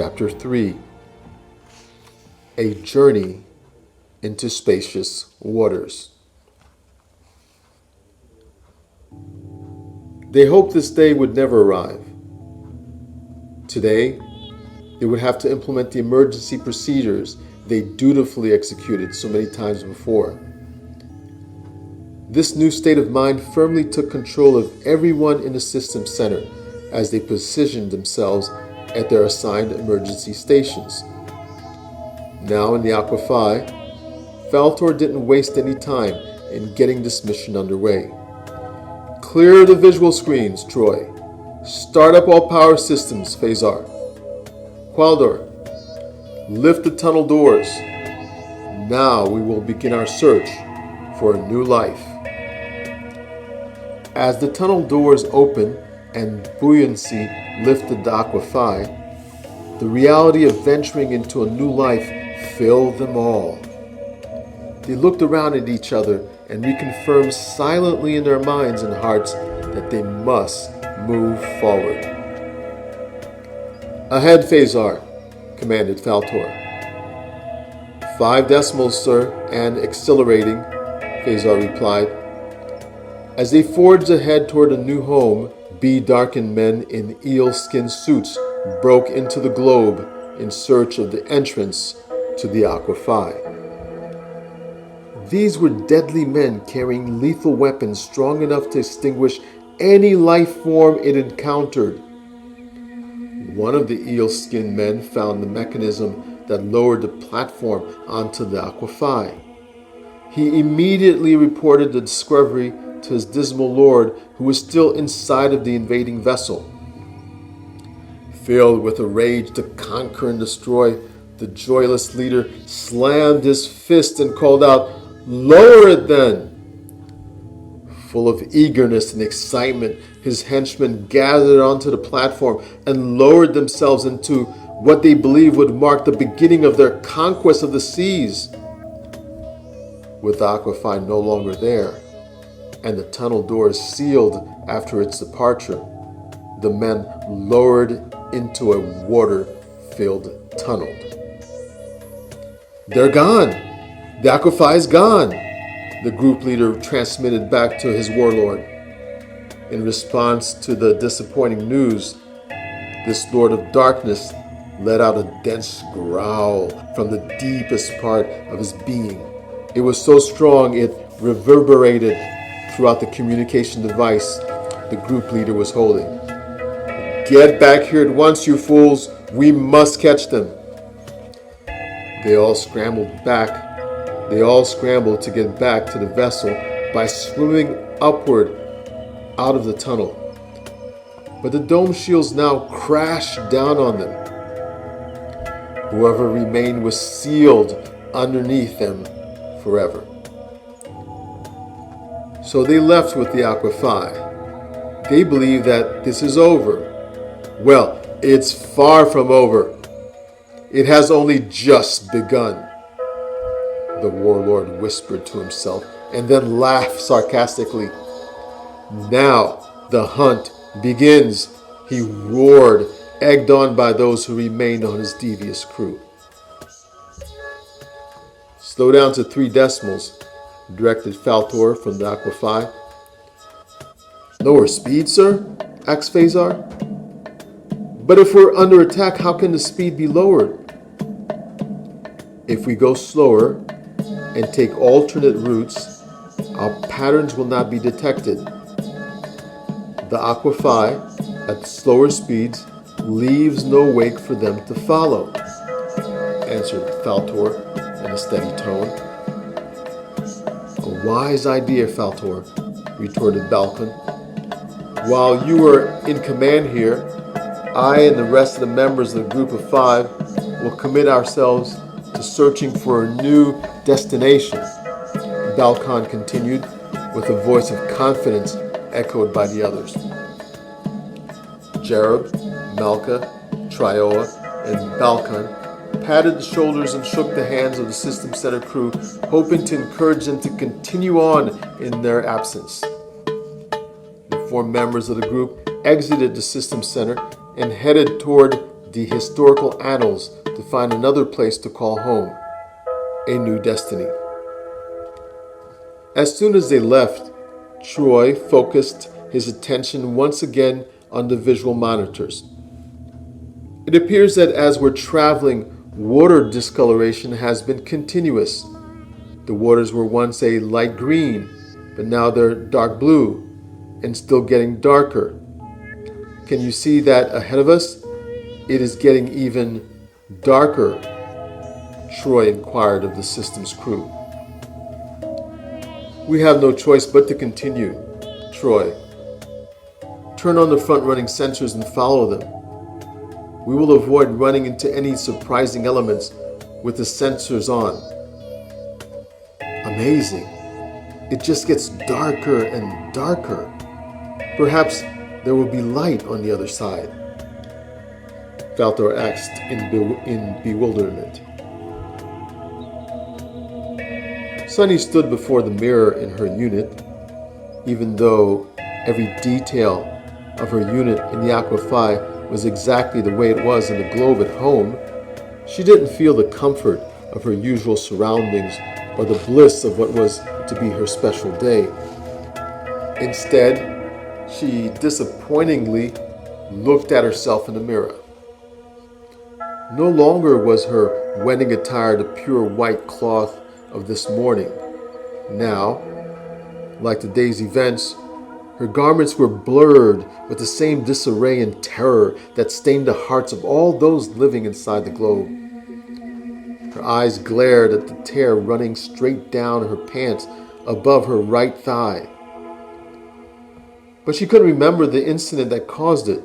Chapter 3. A Journey into Spacious Waters. They hoped this day would never arrive. Today, they would have to implement the emergency procedures they dutifully executed so many times before. This new state of mind firmly took control of everyone in the system center as they positioned themselves at their assigned emergency stations. Now in the Aqua Phi, Faltor didn't waste any time in getting this mission underway. Clear the visual screens, Troy. Start up all power systems, Phasar. Qualdor, lift the tunnel doors. Now we will begin our search for a new life. As the tunnel doors opened and buoyancy lifted the Aqua Phi, the reality of venturing into a new life filled them all. They looked around at each other and reconfirmed silently in their minds and hearts that they must move forward. Ahead, Phasar, commanded Faltor. 5 decimals, sir, and accelerating, Phasar replied. As they forged ahead toward a new home, bee-darkened men in eel-skin suits broke into the globe in search of the entrance to the Aqua Phi. These were deadly men carrying lethal weapons strong enough to extinguish any life form it encountered. One of the eel-skinned men found the mechanism that lowered the platform onto the Aqua Phi. He immediately reported the discovery to his dismal lord, who was still inside of the invading vessel. Filled with a rage to conquer and destroy, the joyless leader slammed his fist and called out, "Lower it then!" Full of eagerness and excitement, his henchmen gathered onto the platform and lowered themselves into what they believed would mark the beginning of their conquest of the seas. With the Aqua Phi no longer there, and the tunnel doors sealed after its departure, the men lowered into a water-filled tunnel. "They're gone! The Aqua Phi is gone!" the group leader transmitted back to his warlord. In response to the disappointing news, this Lord of Darkness let out a dense growl from the deepest part of his being. It was so strong it reverberated throughout the communication device the group leader was holding. "Get back here at once, you fools! We must catch them!" They all scrambled to get back to the vessel by swimming upward out of the tunnel. But the dome shields now crashed down on them. Whoever remained was sealed underneath them forever. So they left with the Aqua Phi. They believe that this is over. Well, it's far from over. It has only just begun. The warlord whispered to himself and then laughed sarcastically. "Now the hunt begins," he roared, egged on by those who remained on his devious crew. "Slow down to 3 decimals, directed Faltor from the Aqua Phi. "Lower speed, sir?" asked Phasar. "But if we're under attack, how can the speed be lowered?" "If we go slower and take alternate routes, our patterns will not be detected. The Aqua Phi, at slower speeds, leaves no wake for them to follow," answered Faltor in a steady tone. "A wise idea, Faltor," retorted Balkan. "While you are in command here, I and the rest of the members of the group of 5 will commit ourselves to searching for a new destination," Balkan continued with a voice of confidence echoed by the others. Jareb, Malka, Trioa, and Balkan patted the shoulders and shook the hands of the System Center crew, hoping to encourage them to continue on in their absence. The 4 members of the group exited the System Center and headed toward the historical annals to find another place to call home, a new destiny. As soon as they left, Troy focused his attention once again on the visual monitors. It appears that as we're traveling, water discoloration has been continuous. The waters were once a light green, but now they're dark blue and still getting darker. Can you see that ahead of us? It is getting even darker, Troy inquired of the system's crew. We have no choice but to continue, Troy. Turn on the front-running sensors and follow them. We will avoid running into any surprising elements with the sensors on. Amazing. It just gets darker and darker. Perhaps there will be light on the other side, Valtor asked in bewilderment. Sunny stood before the mirror in her unit. Even though every detail of her unit in the Aqua Phi was exactly the way it was in the globe at home, she didn't feel the comfort of her usual surroundings or the bliss of what was to be her special day. Instead, she disappointingly looked at herself in the mirror. No longer was her wedding attire the pure white cloth of this morning. Now, like the day's events, her garments were blurred with the same disarray and terror that stained the hearts of all those living inside the globe. Her eyes glared at the tear running straight down her pants above her right thigh. But she couldn't remember the incident that caused it.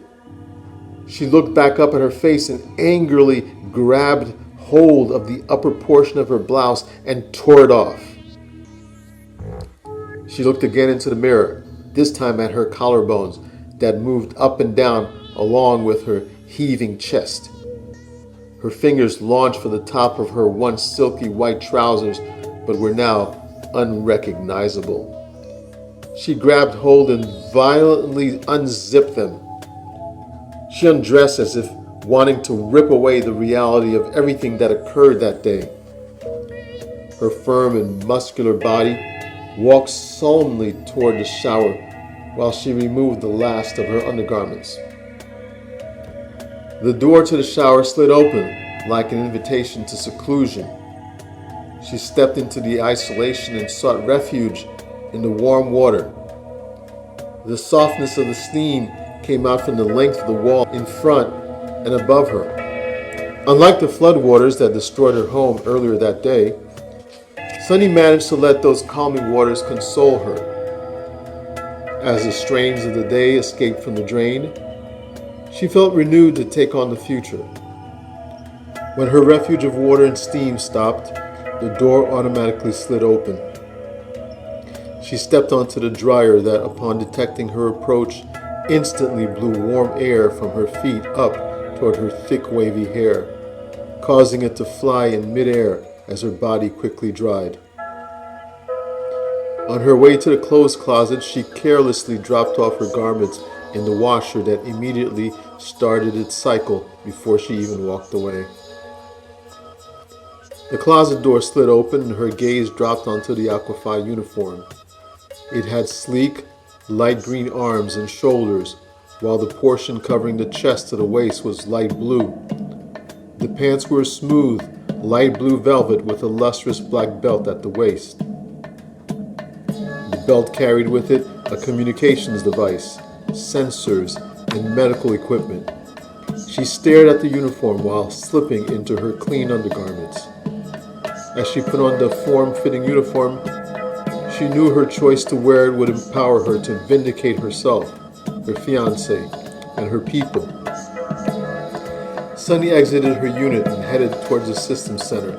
She looked back up at her face and angrily grabbed hold of the upper portion of her blouse and tore it off. She looked again into the mirror, this time at her collarbones that moved up and down along with her heaving chest. Her fingers launched for the top of her once silky white trousers, but were now unrecognizable. She grabbed hold and violently unzipped them. She undressed as if wanting to rip away the reality of everything that occurred that day. Her firm and muscular body walked solemnly toward the shower while she removed the last of her undergarments. The door to the shower slid open like an invitation to seclusion. She stepped into the isolation and sought refuge in the warm water. The softness of the steam came out from the length of the wall in front and above her. Unlike the floodwaters that destroyed her home earlier that day, Sunny managed to let those calming waters console her. As the strains of the day escaped from the drain, she felt renewed to take on the future. When her refuge of water and steam stopped, the door automatically slid open. She stepped onto the dryer that, upon detecting her approach, instantly blew warm air from her feet up toward her thick wavy hair, causing it to fly in midair as her body quickly dried. On her way to the clothes closet, she carelessly dropped off her garments in the washer that immediately started its cycle before she even walked away. The closet door slid open and her gaze dropped onto the Aqua Phi uniform. It had sleek, light green arms and shoulders, while the portion covering the chest to the waist was light blue. The pants were smooth, light blue velvet with a lustrous black belt at the waist. The belt carried with it a communications device, sensors, and medical equipment. She stared at the uniform while slipping into her clean undergarments. As she put on the form-fitting uniform, she knew her choice to wear it would empower her to vindicate herself, her fiancé, and her people. Sunny exited her unit and headed towards the system center,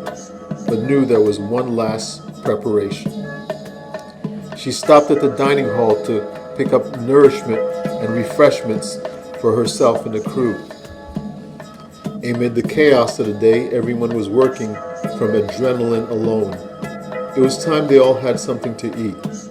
but knew there was one last preparation. She stopped at the dining hall to pick up nourishment and refreshments for herself and the crew. Amid the chaos of the day, everyone was working from adrenaline alone. It was time they all had something to eat.